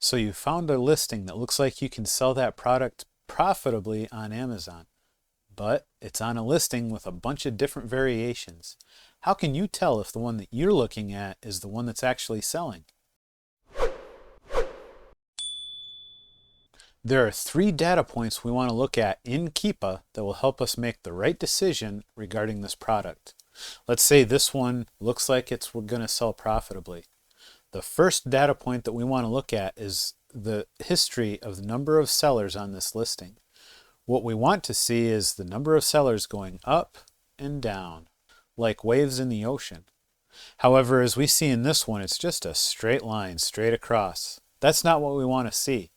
So you found a listing that looks like you can sell that product profitably on Amazon, but it's on a listing with a bunch of different variations. How can you tell if the one that you're looking at is the one that's actually selling? There are 3 data points we want to look at in Keepa that will help us make the right decision regarding this product. Let's say this one looks like it's going to sell profitably. The first data point that we want to look at is the history of the number of sellers on this listing. What we want to see is the number of sellers going up and down, like waves in the ocean. However, as we see in this one, it's just a straight line, straight across. That's not what we want to see.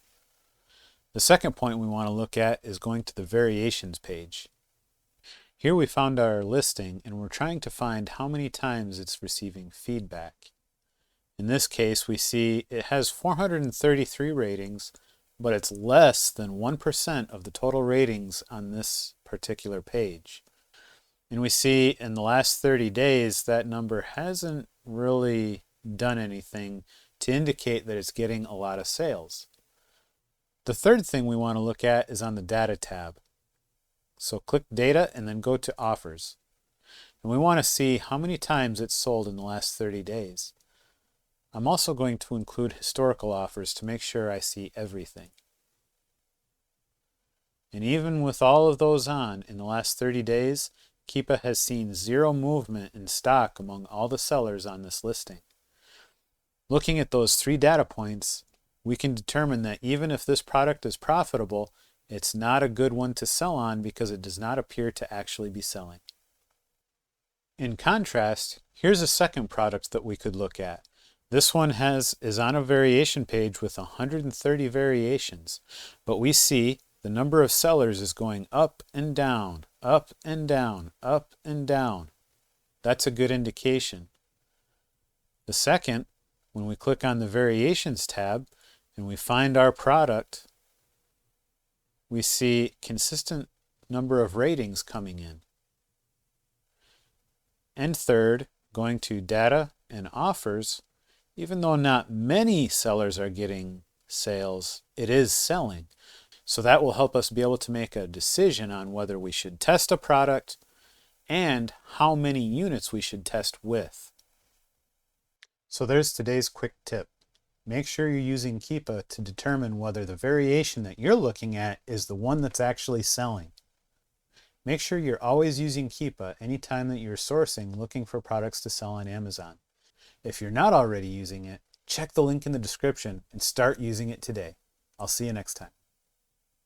The second point we want to look at is going to the variations page. Here we found our listing and we're trying to find how many times it's receiving feedback. In this case, we see it has 433 ratings, but it's less than 1% of the total ratings on this particular page. And we see in the last 30 days that number hasn't really done anything to indicate that it's getting a lot of sales. The third thing we want to look at is on the Data tab. So click Data and then go to Offers. And we want to see how many times it's sold in the last 30 days. I'm also going to include historical offers to make sure I see everything. And even with all of those on in the last 30 days, Keepa has seen 0 movement in stock among all the sellers on this listing. Looking at those 3 data points, we can determine that even if this product is profitable, it's not a good one to sell on because it does not appear to actually be selling. In contrast, here's a second product that we could look at. This one is on a variation page with 130 variations, but we see the number of sellers is going up and down, up and down, up and down. That's a good indication. The second, when we click on the Variations tab and we find our product, we see consistent number of ratings coming in. And third, going to Data and Offers, even though not many sellers are getting sales, it is selling. So that will help us be able to make a decision on whether we should test a product and how many units we should test with. So there's today's quick tip. Make sure you're using Keepa to determine whether the variation that you're looking at is the one that's actually selling. Make sure you're always using Keepa anytime that you're sourcing looking for products to sell on Amazon. If you're not already using it, check the link in the description and start using it today. I'll see you next time.